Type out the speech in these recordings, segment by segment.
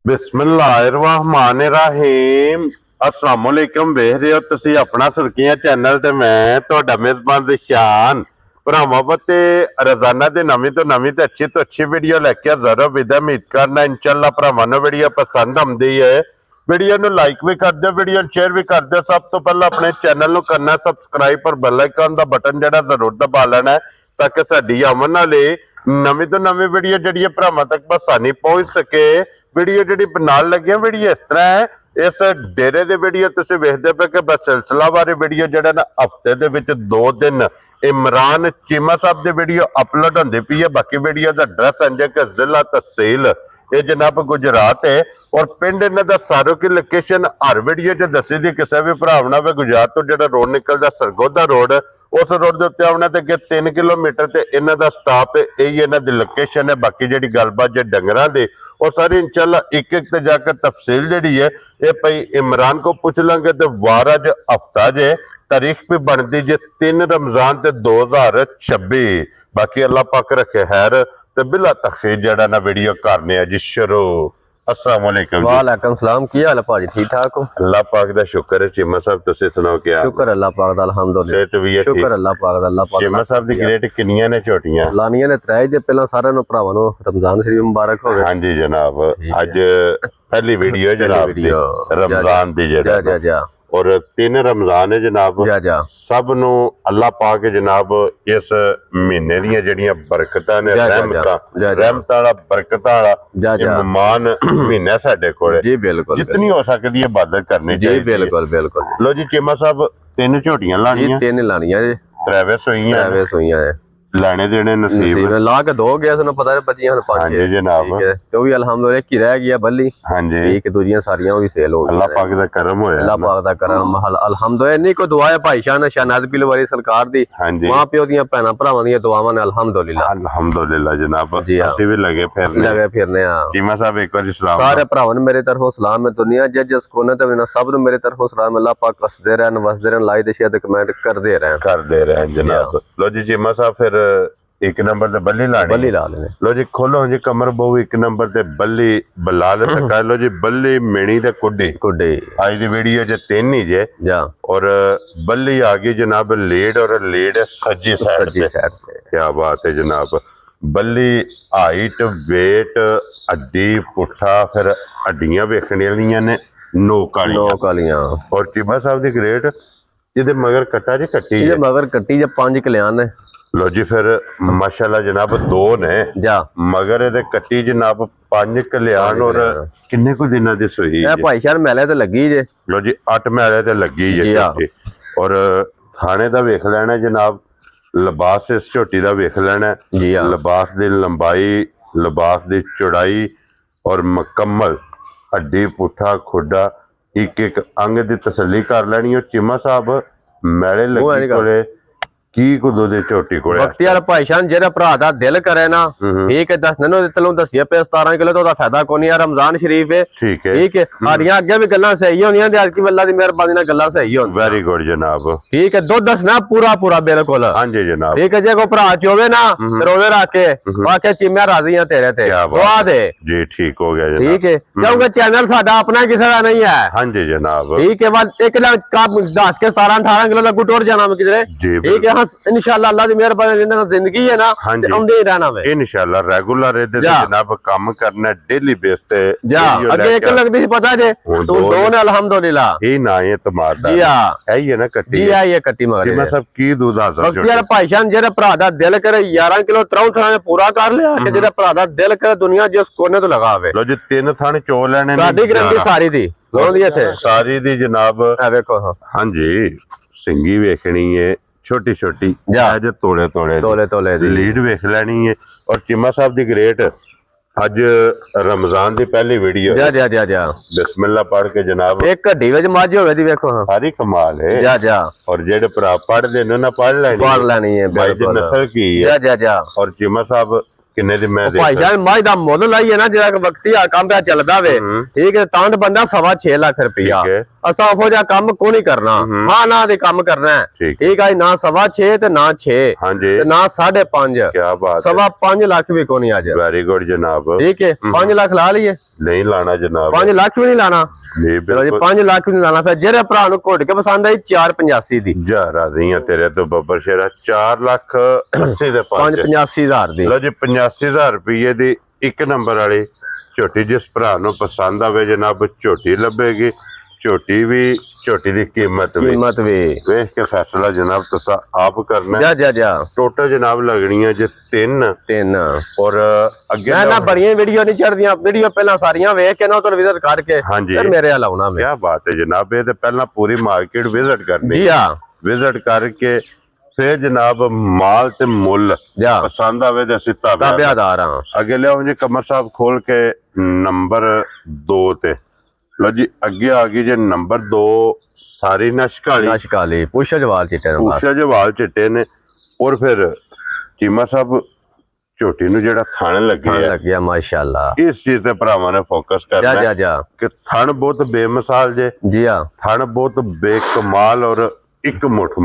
बिस्मिल्लाहिर्रहमानिर्रहीम अस्सलाम वालेकुम। ਵੇਖ ਰਹੇ ਹੋ ਤੁਸੀਂ ਆਪਣਾ ਸੁਰਖੀਆਂ ਚੈਨਲ ਤੇ ਮੈਂ ਤੁਹਾਡਾ ਮੇਜ਼ਬਾਨ ਜ਼ਿਸ਼ਾਨ ਭਰਾਵਾਂ ਤੇ ਰੋਜ਼ਾਨਾ ਦੇ ਨਵੀਂ ਤੋਂ ਨਵੀਂ ਤੇ ਅੱਛੀ ਤੋਂ ਅੱਛੀ ਵੀਡੀਓ ਲੈ ਕੇ ਜ਼ਰਾ ਵਿਦ ਉਮੀਦ ਕਰਨਾ ਇਨਸ਼ਾਅੱਲਾ ਭਰਾਵਾਂ ਨੂੰ ਵੀਡੀਓ ਪਸੰਦ ਆਉਂਦੀ ਹੈ। ਵੀਡੀਓ ਨੂੰ ਲਾਈਕ ਵੀ ਕਰ ਦਿਓ, ਵੀਡੀਓ ਨੂੰ ਸ਼ੇਅਰ ਵੀ ਕਰ ਦਿਓ। ਸਭ ਤੋਂ ਪਹਿਲਾਂ ਆਪਣੇ ਚੈਨਲ ਨੂੰ ਕਰਨਾ ਸਬਸਕ੍ਰਾਈਬ ਔਰ ਬੈਲ ਆਈਕਨ ਦਾ ਬਟਨ ਜਿਹੜਾ ਜ਼ਰੂਰ ਦਬਾ ਲੈਣਾ ਤਾਂ ਕਿ ਸਾਡੀ ਆਉਣ ਵਾਲੀ ਨਵੀਂ ਤੋਂ ਨਵੀਂ ਵੀਡੀਓ ਜਿਹੜੀ ਭਰਾਵਾਂ ਤੱਕ ਬਸਾਨੀ ਪਹੁੰਚ ਸਕੇ। ਵੀਡੀਓ ਜਿਹੜੀ ਨਾਲ ਲੱਗੀਆਂ ਵੀਡੀਓ ਇਸ ਤਰ੍ਹਾਂ ਹੈ, ਇਸ ਡੇਰੇ ਦੇ ਵੀਡੀਓ ਤੁਸੀਂ ਵੇਖਦੇ ਪਏ ਕਿ ਬਸ ਸਿਲਸਿਲਾਵਾਰੀ ਵੀਡੀਓ ਜਿਹੜਾ ਨਾ ਹਫਤੇ ਦੇ ਵਿੱਚ 2 ਦਿਨ ਇਮਰਾਨ ਚੀਮਾ ਸਾਹਿਬ ਦੀ ਵੀਡੀਓ ਅਪਲੋਡ ਹੁੰਦੀ ਪਈ ਹੈ। ਬਾਕੀ ਵੀਡੀਓ ਦਾ ਐਡਰੈਸ ਹੈ ਕਿ ਜ਼ਿਲ੍ਹਾ ਤਹਿਸੀਲ ਇਹ ਜਨਾਬ ਗੁਜਰਾਤ ਹੈ ਔਰ ਪਿੰਡ ਇਹਨਾਂ ਦਾ ਸਾਰੋ ਕੀ ਲੋਕੇਸ਼ਨ ਹਰ ਵੀਡੀਓ 'ਚ ਦੱਸੀ ਦੀ। ਕਿਸੇ ਵੀ ਭਰਾ ਨਾਲ ਵੀ ਗੁਜਰਾਤ ਤੋਂ ਜਿਹੜਾ ਰੋਡ ਨਿਕਲਦਾ ਸਰਗੋਦਾ ਰੋਡ, ਉਸ ਰੋਡ ਦੇ ਉੱਤੇ ਆਉਣਾ ਤੇ ਅੱਗੇ 3 ਕਿਲੋਮੀਟਰ ਤੇ ਇਹਨਾਂ ਦਾ ਸਟਾਪ ਹੈ। ਇਹੀ ਇਹਨਾਂ ਦੀ ਲੋਕੇਸ਼ਨ ਹੈ। ਬਾਕੀ ਜਿਹੜੀ ਗੱਲਬਾਤ ਜੇ ਡੰਗਰਾਂ ਦੀ ਉਹ ਸਾਰੀ ਇਨਸ਼ਾਅੱਲਾ ਇੱਕ ਇੱਕ ਤੇ ਜਾ ਕੇ ਤਫਸੀਲ ਜਿਹੜੀ ਹੈ ਇਹ ਪਈ ਇਮਰਾਨ ਕੋ ਪੁੱਛ ਲਾਂਗੇ। ਤੇ ਵਾਰ ਅੱਜ ਹਫਤਾ ਜੇ ਤਾਰੀਖ ਵੀ ਬਣਦੀ ਜੇ 3 ਰਮਜ਼ਾਨ ਤੇ 2026। ਬਾਕੀ ਅੱਲਾਹ ਪਾਕ ਰੱਖੇ ਖੈਰ ਤੇ ਬਿਲਾ ਤਖੀਰ ਜਿਹੜਾ ਨਾ ਵੀਡੀਓ ਕਰਨੇ ਆ ਜੀ ਸ਼ੁਰੂ। अस्सलाम वालेकुम। वालेकुम सलाम। की हाल है भाजी? ठीक ठाक हो? अल्लाह पाक दा शुक्र है। चीमा साहब तुसी सुनाओ क्या? शुक्र अल्लाह पाक दा अल्हम्दुलिल्लाह। सेहत भी है? शुक्र अल्लाह पाक दा। अल्लाह पाक चीमा साहब दी ग्रेट किन्नियां ने झोटियां? लानियां ने 3 दे पहला सारे नु भरावां नु रमजान शरीफ मुबारक होवे। हां जी जनाब, अज पहली वीडियो जनाब दी रमजान दी जा जा जा और 3 रमजान है जनाब। जा जा सब नु अल्लाह पाक जनाब इस महीने दी जड़ियां बरकतां ने रहमतां वाला बरकतां वाला मेहमान महीना साडे कोल जी बिल्कुल जितनी हो सकदी है इबादत करनी जी चाहिए। बिल्कुल बिल्कुल। लो जी चीमा साहब 3 झोटियां लानियां? 3 लानियां जी। त्रेवे सोइयां है ਲੈਣੇ ਦੇਣੇ ਨਸੀਬ ला के 2 गया ਤੁਹਾਨੂੰ ਪਤਾ ਹੈ ਬੱਚੀਆਂ ਹੁਣ 5 ਹਾਂਜੀ ਜਨਾਬ। ਠੀਕ ਹੈ ਤੇ ਉਹ ਵੀ ਅਲਹਮਦੁਲਿਲਾ ਇੱਕ ਹੀ ਰਹਿ ਗਿਆ ਬੱਲੀ। ਹਾਂਜੀ ਇੱਕ ਦੂਜੀਆਂ ਸਾਰੀਆਂ ਉਹ ਵੀ ਸੇਲ ਹੋ ਗਈਆਂ। ਅੱਲਾਹ ਪਾਕ ਦਾ ਕਰਮ ਹੋਇਆ। ਅੱਲਾਹ ਪਾਕ ਦਾ ਕਰਮ ਅਲਹਮਦੁਲਿਲਾ। ਇੰਨੀ ਕੋ ਦੁਆ ਹੈ ਭਾਈ ਸ਼ਾਨ ਸ਼ਾਨਾਦ ਪਿਲ ਵਾਲੀ ਸਰਕਾਰ ਦੀ, ਮਾਂ ਪਿਓ ਦੀਆਂ ਭੈਣਾਂ ਭਰਾਵਾਂ ਦੀਆਂ ਦੁਆਵਾਂ ਨੇ ਅਲਹਮਦੁਲਿਲਾ। ਅਲਹਮਦੁਲਿਲਾ ਜਨਾਬ। ਅਸੀਂ ਵੀ ਲੱਗੇ ਫਿਰਨੇ ਆ। ਚੀਮਾ ਸਾਹਿਬ ਇੱਕ ਵਾਰੀ ਸਲਾਮ ਸਾਰੇ ਭਰਾਵਾਂ ਨੂੰ ਮੇਰੇ ਤਰਫੋਂ ਸਲਾਮ ਹੈ। ਦੁਨੀਆ ਜਿਸ ਕੋਨੇ ਤੇ ਵੀ ਸਭ ਨੂੰ ਮੇਰੇ ਤਰਫੋਂ ਸਲਾਮ। ਅੱਲਾਹ ਪਾਕ ਹੱਸਦੇ ਰਹਿਣ ਵਸਦੇ ਰਹਿਣ, ਲਾਈਕ ਤੇ ਸ਼ੇਅਰ ਤੇ ਕਮੈਂਟ ਕਰਦੇ ਰਹਿਣ ਜਨਾਬ। ਲੋ ਜੀ ਚੀਮਾ ਸਾਹਿਬ ਫਿਰ 1 ਨੰਬਰ ਤੇ ਬੱਲੀ ਲਾਣੀ? ਬੱਲੀ ਲਾ ਲੈਣੇ। ਲੋ ਜੀ ਖੋਲੋ ਜੀ ਕਮਰ ਬਹੁ 1 ਨੰਬਰ ਤੇ ਬੱਲੀ ਬਲਾਲ ਤੱਕ। ਲੋ ਜੀ ਬੱਲੀ ਮੇਣੀ ਤੇ ਕੁੱਡੀ ਅੱਜ ਦੀ ਵੀਡੀਓ 'ਚ 3 ਹੀ ਜੇ ਜਾ और बल्ली आ गई जनाब लीड और लीड सज्जी साइड पे। क्या बात है जनाब। बल्ली हाइट वेट हड्डी पुट्ठा फिर हड्डियां वेखने वालियां ने नोक वालियां और चीमा साहब दी ग्रेट जिहदे मगर कट्टा जी कट्टी ये मगर कट्टी जे 5 कल्याण ने। लो जी फिर माशाल्लाह जनाब 2 ने जा मगर ਇਹਦੇ ਕੱਟੀ जनाब 5 कल्याण और किन्ने को दिना दी सोई ਇਹ ਭਾਈ ਸ਼ਾਨ ਮੈਲੇ ਤੇ ਲੱਗੀ ਜੇ। लो जी 8 ਮੈਲੇ ਤੇ ਲੱਗੀ ਜੇ और थाने ਦਾ ਵੇਖ ਲੈਣਾ जनाब। ਲਿਬਾਸ ਇਸ ਝੋਟੀ ਦਾ ਵੇਖ ਲੈਣਾ ਜੀ। ਲਿਬਾਸ ਦੀ ਲੰਬਾਈ, ਲਿਬਾਸ ਦੀ ਚੌੜਾਈ ਔਰ ਮੁਕੰਮਲ ਹੱਡੀ ਪੁੱਠਾ ਖੁੱਡਾ ਇੱਕ ਇੱਕ ਅੰਗ ਦੀ ਤਸੱਲੀ ਕਰ ਲੈਣੀ। ਉਹ ਚੀਮਾ ਸਾਹਿਬ ਮੈਲੇ ਲੱਗੀ ਕੋਲੇ ਕੀ ਕੁਦੋ ਦੇ ਝੋਟੀ ਕੋਲੇ ਬਖਤੀ ਵਾਲਾ ਭਾਈ ਸ਼ਾਨ ਜਿਹੜਾ ਭਰਾ ਦਾ ਦਿਲ ਕਰੇ ਨਾ ਠੀਕ ਹੈ ਦੱਸ ਨਨੋ ਤੈਨੂੰ ਦੱਸਿਆ ਪਿਆ 17 ਕਿਲੋ ਤੋਂ ਉਹਦਾ ਫਾਇਦਾ ਕੋਈ ਨਹੀਂ। ਰਮਜ਼ਾਨ ਸ਼ਰੀਫ ਹੈ ਠੀਕ ਹੈ ਸਾਡੀਆਂ ਅੱਗੇ ਵੀ ਗੱਲਾਂ ਸਹੀ ਹੁੰਦੀਆਂ ਤੇ ਅੱਜ ਕੀ ਅੱਲਾ ਦੀ ਮਿਹਰਬਾਨੀ ਨਾਲ ਗੱਲਾਂ ਸਹੀ ਹੋਣ। ਵੈਰੀ ਗੁੱਡ ਜਨਾਬ। ਠੀਕ ਹੈ ਦੁੱਧ ਦੱਸਣਾ ਪੂਰਾ ਬਿਲਕੁਲ। ਹਾਂਜੀ ਜਨਾਬ। ਠੀਕ ਹੈ ਜੇ ਕੋਈ ਭਰਾ ਚੋਵੇ ਨਾ ਫਿਰ ਉਹਦੇ ਰੱਖ ਕੇ ਵਾਕਿਆ ਚੀਮਿਆ ਰਾਜ਼ੀ ਆ ਤੇਰੇ ਤੇ ਦੁਆ ਦੇ ਜੀ। ਠੀਕ ਹੋ ਗਿਆ ਜਨਾਬ। ਠੀਕ ਹੈ ਕਿਉਂਕਿ ਚੈਨਲ ਸਾਡਾ ਆਪਣਾ ਕਿਸੇ ਦਾ ਨਹੀਂ ਹੈ। ਹਾਂਜੀ ਜਨਾਬ। ਠੀਕ ਹੈ ਬਸ 1 ਲੱਖ ਦੱਸ ਕੇ 17-18 ਕਿਲੋ ਦਾ ਗੁੱਟ ਜਾਣਾ ਮੈਂ ਕਿਧਰੇ। ਠੀਕ ਹੈ इंशाअल्लाह अल्लाह दी मेहरबानी जिंदा जिंदगी है ना औंदे ही रहना वे इंशाअल्लाह रेगुलर इधर जनाब काम करना डेली बेस पे। जा आगे 1 लगदी सी पता जे तू 2 ने अल्हम्दुलिल्लाह ही ना ये तमार दा जी हां है ही है ना कट्टी जी हां ये कट्टी मगर मैं सब की दूध हासिल छोड़ यार भाईजान जेरे भरा दा दिल करे 11 किलो 3 थाने पूरा कर लिया कि जेरे भरा दा दिल करे दुनिया जिस कोने तो लगावे। लो जी 3 थाने चो लेने साडी गारंटी सारी दी लोंदी थे सारी दी जनाब। ए देखो हां जी सिंगी वेखनी है छोटी छोटी तोले लीड वेख लेनी है। और चीमा साहब दी ग्रेट अज रमजान दी पहली वीडियो जा बिस्मिल्लाह पढ़ के जनाब एक हड्डी विच मझ होवे दी वेखो सारी कमाल है जा और जेड़े भरा पढ़ दे ना पढ़ लेनी है भाई दी नस्ल की है जा और चीमा साहब ਕਿੰਨੇ ਦੀ ਮੈਂ ਭਾਈ ਸਾਹਿਬ ਮੱਝ ਦਾ ਮੁੱਲ ਲਾਈਏ ਨਾ ਜਿਹੜਾ ਵਕਤੀ ਆ ਕੰਮ ਪਿਆ ਚੱਲਦਾ ਵੇ ਠੀਕ ਹੈ ਤਾਂ ਬੰਦਾ 6.5 ਲੱਖ ਰੁਪਇਆ ਅਸਾਂ ਉਹੋ ਜਿਹਾ ਕੰਮ ਕੋ ਨਹੀਂ ਕਰਨਾ ਹਾਂ ਨਾ ਦੇ ਕੰਮ ਕਰਨਾ ਠੀਕ ਹੈ ਨਾ 6.5 ਤੇ ਨਾ 6 ਤੇ ਨਾ 5.5 ਕੀ ਬਾਤ 5.5 ਲੱਖ ਵੀ ਕੋ ਨਹੀਂ ਅੱਜ ਵੈਰੀ ਗੁੱਡ ਜਨਾਬ ਠੀਕ ਹੈ 5 ਲੱਖ ਲਾ ਲਈਏ ਨਹੀਂ ਲਾਣਾ ਜਨਾਬ 5 ਲੱਖ ਵੀ ਨਹੀਂ ਲਾਣਾ ਚਲੋ ਜੀ 5 ਲੱਖ ਵੀ ਨਹੀਂ ਲਾਣਾ ਫਿਰ ਜਿਹੜੇ ਭਰਾ ਨੂੰ ਘੁੱਟ ਕੇ ਪਸੰਦ ਆਈ 485 ਦੀ ਜਾ ਰਾਜ਼ੀਆਂ ਤੇਰੇ ਤੋਂ ਬੱਬਰ ਸ਼ੇਰਾ 4 ਲੱਖ 80 ਦੇ 585,000 ਦੀ ਲੋ ਜੀ 85,000 ਰੁਪਏ ਦੀ ਇੱਕ ਨੰਬਰ ਵਾਲੀ ਝੋਟੀ ਜਿਸ ਭਰਾ ਨੂੰ ਪਸੰਦ ਆਵੇ ਜਨਾਬ ਝੋਟੀ ਲੱਭੇਗੀ ਝੋਟੀ ਵੀ ਝੋਟੀ ਦੀ ਕੀਮਤ ਵੀ ਵੇਖ ਕੇ ਫੈਸਲਾ ਜਨਾਬ ਤੁਸੀਂ ਆਪ ਕਰਨਾ ਜਾ ਟੋਟਲ ਜਨਾਬ ਲੱਗਣੀਆਂ ਜੇ 3 ਔਰ ਅੱਗੇ ਨਾ ਬੜੀਆਂ ਵੀਡੀਓ ਨਹੀਂ ਚੜਦੀਆਂ ਵੀਡੀਓ ਪਹਿਲਾਂ ਸਾਰੀਆਂ ਵੇਖ ਕੇ ਨਾ ਤੁਹਾਨੂੰ ਵਿਜ਼ਿਟ ਕਰਕੇ ਫਿਰ ਮੇਰੇ ਨਾਲ ਆਉਣਾ ਵੇ ਕੀ ਬਾਤ ਹੈ ਜਨਾਬ ਇਹ ਤੇ ਪਹਿਲਾਂ ਪੂਰੀ ਮਾਰਕੀਟ ਵਿਜ਼ਿਟ ਕਰਨੀ ਜੀ ਹਾਂ ਵਿਜ਼ਿਟ ਕਰਕੇ ਫਿਰ ਜਨਾਬ ਮਾਲ ਤੇ ਮੁੱਲ ਪਸੰਦ ਆਵੇ ਤੇ ਅਸੀਂ ਤਾਬਿਆਦਾਰ ਹਾਂ ਅੱਗੇ ਲਿਆਓ ਜੀ ਕਮਰ ਸਾਹਿਬ ਖੋਲ ਕੇ ਨੰਬਰ 2 ਤੇ ਲੋ ਜੀ ਅੱਗੇ ਆ ਗਈ ਜੇ ਨੰਬਰ 2 ਸਾਰੀ ਨਸ਼ਕਾਲੀ ਪੁੱਛ ਜਵਾਲ ਚਿੱਟੇ ਨੇ ਔਰ ਫਿਰ ਚੀਮਾ ਸਾਹਿਬ ਝੋਟੀ ਨੂੰ ਜਿਹੜਾ ਥਣ ਲੱਗਿਆ ਮਾਸ਼ਾਅੱਲਾ ਇਸ ਚੀਜ਼ ਤੇ ਭਰਾਵਾਂ ਨੇ ਫੋਕਸ ਕਰਨਾ ਕਿ ਥਣ ਬਹੁਤ ਬੇਮਿਸਾਲ ਜੇ ਜੀ ਹਾਂ ਥਣ ਬਹੁਤ ਬੇਕਮਾਲ ਔਰ ਇੱਕ ਮੁੱਠ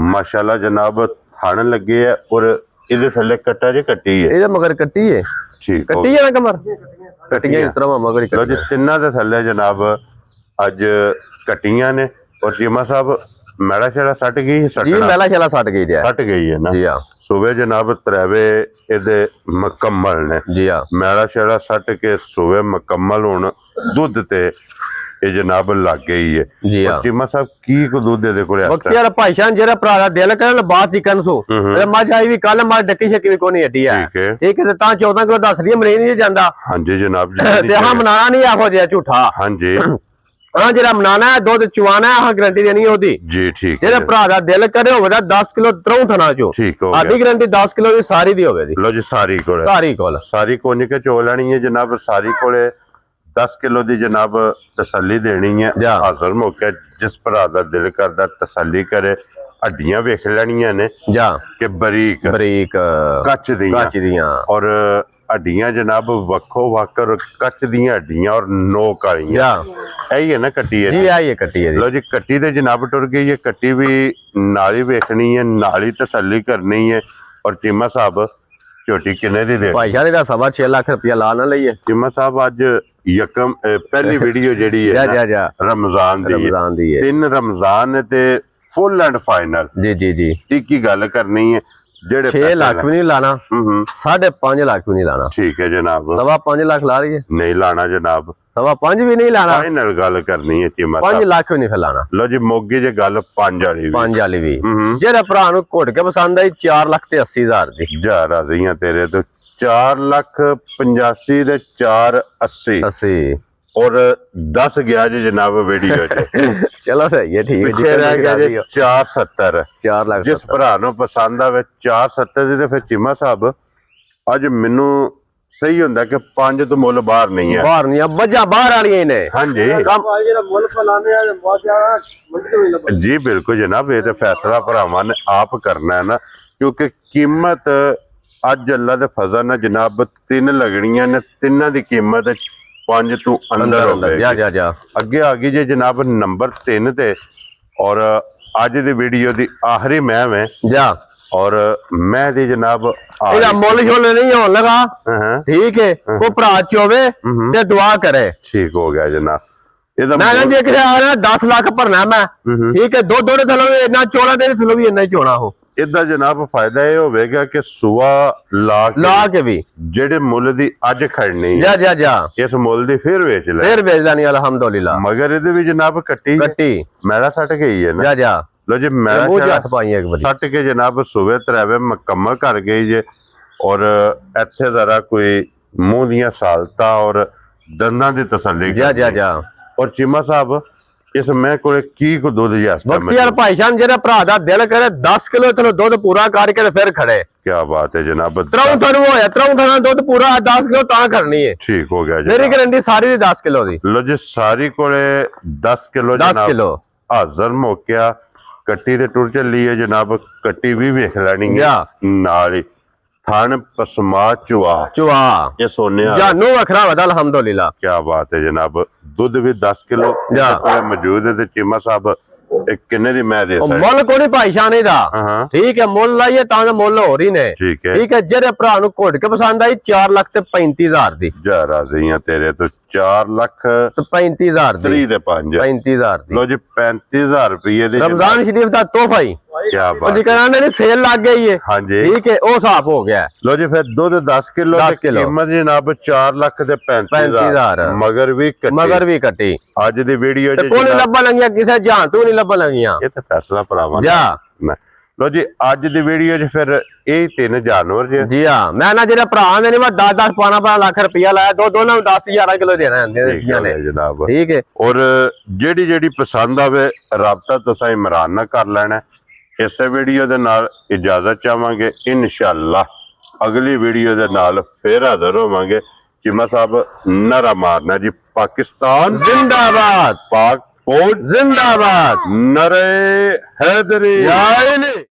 ਮਾਸ਼ਾਅੱਲਾ ਜਨਾਬ ਥਣ ਲੱਗੇ ਆ ਔਰ ਇਹਦੇ ਥੱਲੇ ਕੱਟਾ ਜੇ ਕੱਟੀ ਹੈ ਇਹਦੇ ਮਗਰ ਕੱਟੀ ਹੈ ਠੀਕ ਕੱਟੀ ਹੈ ਨਾ ਕਮਰ ਕੱਟੀਆਂ ਇਸ ਤਰ੍ਹਾਂ ਮਗਰ ਲੋ ਜੀ ਤਿੰਨਾਂ ਦੇ ਥੱਲੇ ਜਨਾਬ ਅੱਜ ਕੱਟੀਆਂ ਨੇ ਔਰ ਚੀਮਾ ਸਾਹਿਬ ਮੈਲਾ ਛੇੜਾ ਸੱਟ ਗਈ ਜੀ ਮੈਲਾ ਛੇੜਾ ਸੱਟ ਗਈ ਹੈ ਨਾ ਜੀ ਹਾਂ ਸੂਬੇ ਜਨਾਬ ਤਰੇਵੇ ਇਹਦੇ ਮੁਕੰਮਲ ਨੇ ਜੀ ਹਾਂ ਮੈਲਾ ਛੇੜਾ ਸੱਟ ਕੇ ਸੂਬੇ ਮੁਕੰਮਲ ਹੋਣ ਦੁੱਧ ਤੇ ਇਹ ਜਨਾਬ ਲੱਗ ਗਈ ਹੈ ਜੀ ਹਾਂ ਚੀਮਾ ਸਾਹਿਬ ਕੀ ਕੋ ਦੁੱਧ ਦੇ ਕੋਲੇ ਵਕਤ ਯਾਰ ਭਾਈਸ਼ਾਨ ਜਿਹੜਾ ਭਰਾ ਦਾ ਦਿਲ ਕਰਨ ਬਾਤ ਹੀ ਕਰਨ ਸੋ ਮੱਝ ਆਈ ਵੀ ਕੱਲ ਮੱਝ ਡੱਕੀ ਛੱਕੀ ਵੀ ਕੋਈ ਅੱਡੀ ਹੈ ਠੀਕ ਹੈ ਤਾਂ 14 ਕਿਲੋ ਦੱਸ ਰਹੀ ਮਰੇ ਨਹੀਂ ਜਾਂਦਾ ਹਾਂਜੀ ਜਨਾਬ ਜੀ ਤੇ ਹਾਂ ਮਨਾਣਾ ਨਹੀਂ ਇਹੋ ਜਿਹਾ ਝੂਠਾ ਹਾਂਜੀ ਹਾਂ ਜਿਹੜਾ ਮਨਾਣਾ ਹੈ ਦੁੱਧ ਚੁਆਣਾ ਹੈ ਗਰੰਟੀ ਦੇਣੀ ਉਹਦੀ ਜੀ ਠੀਕ ਜਿਹੜੇ ਭਰਾ ਦਾ ਦਿਲ ਕਰੇ ਹੋਵੇ ਤਾਂ 10 ਕਿਲੋ ਤਰੋਂ ਥਣਾ ਚੋ ਠੀਕ ਹੋ ਗਿਆ ਆਦੀ ਗਰੰਟੀ 10 ਕਿਲੋ ਦੀ ਸਾਰੀ ਦੀ ਹੋਵੇ ਲੋ ਜੀ ਸਾਰੀ ਕੋਲ ਕੇ ਚੋ ਲੈਣੀ ਹੈ ਜਨਾਬ ਸਾਰੀ ਕੋਲੇ 10 ਕਿਲੋ ਦੀ ਜਨਾਬ ਤਸੱਲੀ ਦੇਣੀ ਹੈ ਹਾਜ਼ਰ ਮੌਕੇ ਜਿਸ ਭਰਾ ਦਾ ਦਿਲ ਕਰਦਾ ਤਸੱਲੀ ਕਰੇ ਹੱਡੀਆਂ ਵੇਖ ਲੈਣੀਆਂ ਨੇ ਕਿ ਬਰੀਕ ਕੱਚ ਦੀਆਂ ਔਰ ਹੱਡੀਆਂ ਜਨਾਬ ਵੱਖੋ ਵੱਖ ਕੱਚ ਦੀਆਂ ਹੱਡੀਆਂ ਔਰ ਨੋਕ ਵਾਲੀਆਂ ਇਹੀ ਹੈ ਨਾ ਕੱਟੀ ਹੈ ਜੀ ਆਈ ਕੱਟੀ ਹੈ ਲੋ ਜੀ ਕੱਟੀ ਤੇ ਜਨਾਬ ਟੁਰ ਗਈ ਹੈ ਕੱਟੀ ਵੀ ਨਾਲ ਹੀ ਵੇਖਣੀ ਹੈ ਨਾਲ ਹੀ ਤਸੱਲੀ ਕਰਨੀ ਹੈ ਔਰ ਚੀਮਾ ਸਾਹਿਬ ਝੋਟੀ ਕਿੰਨੇ ਦੀ ਦੇ ਭਾਈ ਸਾਹਿਬ ਦਾ 6.5 ਲੱਖ ਰੁਪਇਆ ਲਾ ਨਾ ਲਈਏ ਚੀਮਾ ਸਾਹਿਬ ਅੱਜ ਯਕਮ ਪਹਿਲੀ ਵੀਡੀਓ ਜਿਹੜੀ ਹੈ ਰਮਜ਼ਾਨ ਦੀ ਹੈ 3 ਰਮਜ਼ਾਨ ਤੇ ਫੁੱਲ ਐਂਡ ਫਾਈਨਲ ਜੀ ਕੀ ਗੱਲ ਕਰਨੀ ਹੈ ਜਿਹੜੇ 6 ਲੱਖ ਵੀ ਨਹੀਂ ਲਾਣਾ 5.5 ਲੱਖ ਵੀ ਨਹੀਂ ਲਾਣਾ ਠੀਕ ਹੈ ਜਨਾਬ 5.5 ਲੱਖ ਲਾ ਲਈਏ ਨਹੀਂ ਲਾਣਾ ਜਨਾਬ 5.5 ਵੀ ਨਹੀਂ ਲਾਣਾ ਫਾਈਨਲ ਗੱਲ ਕਰਨੀ ਹੈ ਚੀਮਾ 5 ਲੱਖ ਵੀ ਨਹੀਂ ਲਾਣਾ ਲੋ ਜੀ ਮੋਗੀ ਜੇ ਗੱਲ 5 ਵਾਲੀ ਵੀ ਜਿਹੜਾ ਭਰਾ ਨੂੰ ਘੁੱਟ ਕੇ ਪਸੰਦ ਆਈ 4 ਲੱਖ ਤੇ 80,000 ਦੀ ਜਾ ਰਾਜ਼ੀਆਂ ਤੇਰੇ ਤੋਂ 4,85,000 ਦੇ 4,80 ਔਰ 10 ਗਿਆ ਜੀ ਜਨਾਬ ਵੀਡੀਓ ਚ ਚਲੋ ਸਹੀ ਹੈ ਠੀਕ ਹੈ ਪਿੱਛੇ ਰਹਿ ਗਿਆ ਜੀ 4,70 4 ਲੱਖ ਜਿਸ ਭਰਾ ਨੂੰ ਪਸੰਦ ਆਵੇ 4,70 ਦੀ ਤੇ ਫਿਰ ਚੀਮਾ ਸਾਹਿਬ ਅੱਜ ਮੈਨੂੰ ਸਹੀ ਹੁੰਦਾ ਕਿ 5 ਤੋਂ ਮੁੱਲ ਬਾਹਰ ਨਹੀਂ ਹੈ ਬੱਜਾਂ ਬਾਹਰ ਵਾਲੀਆਂ ਨੇ ਹਾਂਜੀ ਜੀ ਬਿਲਕੁਲ ਜਨਾਬ ਇਹ ਤੇ ਫੈਸਲਾ ਭਰਾਵਾਂ ਨੇ ਆਪ ਕਰਨਾ ਹੈ ਨਾ ਕਿਉਂਕਿ ਕੀਮਤ ਅੱਜ ਅੱਲਾ ਦੇ ਫਜ਼ਲ ਨਾਲ ਜਨਾਬ 3 ਲੱਗਣੀਆਂ ਨੇ ਤਿੰਨਾਂ ਦੀ ਕੀਮਤ 5 ਤੋਂ ਅੰਦਰ ਹੋਵੇ ਅੱਗੇ ਆ ਗਈ ਜੇ ਜਨਾਬ ਨੰਬਰ 3 ਤੇ ਔਰ ਅੱਜ ਦੀ ਵੀਡੀਓ ਦੀ ਆਖਰੀ ਮੈਂ ਔਰ ਮੈਂ ਦੀ ਜਨਾਬ ਇਹਦਾ ਮੁੱਲ ਛੋਲੇ ਨਹੀਂ ਹੋਣ ਲਗਾ ਠੀਕ ਹੈ ਉਹ ਭਰਾ ਚੋਵੇ ਤੇ ਦੁਆ ਕਰੇ ਠੀਕ ਹੋ ਗਿਆ ਜਨਾਬ ਇਹਦਾ ਮੈਂ ਜੇ ਕਿਹਾ ਆ ਰਿਹਾ 10 ਲੱਖ ਭਰਨਾ ਮੈਂ ਠੀਕ ਹੈ ਦੋ ਦੇ ਥੱਲੋਂ ਵੀ ਇੰਨਾ ਚੋਣਾ ਦੇ ਥੱਲੋਂ ਵੀ ਇੰਨਾ ਹੀ ਚੋਣਾ ਉਹ ਇਹਦਾ ਜਨਾਬ ਫਾਇਦਾ ਇਹ ਹੋਵੇਗਾ ਕਿ ਸੁਆ ਲਾ ਕੇ ਵੀ ਜਿਹੜੇ ਮੁੱਲ ਦੀ ਅੱਜ ਖੜਨੀ ਇਸ ਮੁੱਲ ਦੀ ਫਿਰ ਵੇਚ ਲੈਣੀ ਅਲਹਮਦੁਲਿਲਾ ਮਗਰ ਇਹਦੇ ਵੀ ਜਨਾਬ ਕੱਟੀ ਮੈਲਾ ਸੱਟ ਗਈ ਹੈ ਨਾ ਲੋ ਜੀ ਮੈਲਾ ਸੱਟ ਕੇ ਜਨਾਬ ਸੁਵੇ ਤਰੇਵੇ ਮੁਕੰਮਲ ਕਰ ਗਈ ਜੇ ਔਰ ਇੱਥੇ ਜ਼ਰਾ ਕੋਈ ਮੂੰਹ ਦੀਆਂ ਸਾਲਤਾਂ ਔਰ ਦੰਦਾਂ ਦੀ ਤਸੱਲੀ ਔਰ ਚੀਮਾ ਸਾਹਿਬ ਇਸ ਮੈਂ ਕੋਲੇ ਕੀ ਕੋ ਦੁੱਧ ਬਾਕੀ ਯਾਰ ਭਾਈ ਸਾਹਿਬ ਜਿਹੜਾ ਭਰਾ ਦਾ ਦਿਲ ਕਰੇ 10 ਕਿਲੋ ਚਲੋ ਦੁੱਧ ਪੂਰਾ ਕਰਕੇ ਤੇ ਫਿਰ ਖੜੇ ਕੀ ਬਾਤ ਹੈ ਜਨਾਬ ਤਰੋਂ ਦੁੱਧ ਪੂਰਾ 10 ਕਿਲੋ ਤਾਂ ਕਰਨੀ ਹੈ ਠੀਕ ਹੋ ਗਿਆ ਜੀ ਮੇਰੀ ਗਰੰਟੀ ਸਾਰੀ ਦੀ 10 ਕਿਲੋ ਦੀ ਲੋ ਜੀ ਸਾਰੀ ਕੋਲੇ 10 ਕਿਲੋ ਜਨਾਬ ਹਾਜ਼ਰ ਮੌਕਿਆ ਕੱਟੀ ਤੇ ਟੁਰ ਚੱਲੀ ਹੈ ਜਨਾਬ ਕੱਟੀ ਵੀ ਵੇਖ ਲੈਣੀ ਹੈ ਨਾਲ ਹੀ ਥਣ ਪਸਮਾ ਚੁਆ ਇਹ ਸੋਨੇ ਵਾਲਾ ਜਾਨੂ ਵੱਖਰਾ ਵਦਾ ਅਲਹਮਦੁਲਿਲਾ। ਕੀ ਬਾਤ ਹੈ ਜਨਾਬ। ਦੁੱਧ ਵੀ 10 ਕਿਲੋ ਮੌਜੂਦ ਹੈ ਤੇ ਚੀਮਾ ਸਾਹਿਬ ਇਹ ਕਿੰਨੇ ਦੀ ਮੈਂ ਦੇ ਸਕਦਾ? ਮੁੱਲ ਕੋਈ ਭਾਈ ਸ਼ਾਨੀ ਦਾ ਠੀਕ ਹੈ, ਮੁੱਲ ਲਾਈਏ ਤਾਂ ਮੁੱਲ ਹੋ ਰਹੀ ਨੇ। ਠੀਕ ਹੈ ਜਿਹੜੇ ਭਰਾ ਨੂੰ ਘੁੱਟ ਕੇ ਪਸੰਦ ਆਈ 4,35,000 ਦੀ ਜਾ ਰਾਜ਼ੀਆਂ ਤੇਰੇ ਤੋਂ 4,35,000 ਦੀ 35,000 ਦੀ। ਲੋ ਜੀ 35,000 ਰੁਪਏ ਦੀ ਰਮਜ਼ਾਨ ਸ਼ਰੀਫ ਦਾ ਤੋਹਫਾ ਹੀ ਦੀ ਸੇਲ ਲੱਗ ਗਈ ਹੈ। ਹਾਂਜੀ ਠੀਕ ਹੈ ਉਹ ਸਾਫ ਹੋ ਗਿਆ। ਲੋ ਜੀ ਫਿਰ ਦੁੱਧ 10 ਕਿਲੋ ਦੀ ਕੀਮਤ ਜਨਾਬ 4,35,000 ਮਗਰ ਵੀ ਕੱਟੀ। ਅੱਜ ਦੀ ਵੀਡੀਓ ਚ ਕੋਈ ਲੱਭਣ ਲੱਗੀਆਂ ਕਿਸੇ ਜਹਾਨ ਤੋਂ ਨਹੀਂ ਲੱਭਣ ਲੱਗੀਆਂ। ਇਹ ਤਾਂ ਫੈਸਲਾ ਭਰਾਵਾਂ ਦਾ। ਲੋ ਜੀ ਅੱਜ ਦੀ ਵੀਡੀਓ ਚ ਫਿਰ ਇਹ 3 ਜਾਨਵਰ ਜੀ ਹਾਂ ਮੈਂ ਨਾ ਜਿਹੜੇ ਭਰਾ ਨੇ 10-10 12 ਲੱਖ ਰੁਪਇਆ ਲਾਇਆ ਦੋਨਾਂ ਨੂੰ 10-11 ਕਿਲੋ ਦੇਣਾ ਨੇ ਜਨਾਬ। ਠੀਕ ਹੈ ਔਰ ਜਿਹੜੀ ਪਸੰਦ ਆਵੇ ਰਾਬਤਾ ਤੁਸੀਂ ਇਮਰਾਨ ਨਾਲ ਕਰ ਲੈਣਾ। ਇਸੇ ਵੀਡੀਓ ਦੇ ਨਾਲ ਇਜਾਜ਼ਤ ਚਾਹਾਂਗੇ। ਇਨਸ਼ਾਅੱਲਾ ਅਗਲੀ ਵੀਡੀਓ ਦੇ ਨਾਲ ਫੇਰ ਹਾਜ਼ਰ ਹੋਵਾਂਗੇ। ਚੀਮਾ ਸਾਹਿਬ ਨਾਰਾ ਮਾਰਨਾ ਜੀ। ਪਾਕਿਸਤਾਨ ਜ਼ਿੰਦਾਬਾਦ, ਪਾਕ ਫੌਜ ਜ਼ਿੰਦਾਬਾਦ, ਨਰੇ ਹੈਦਰੀ।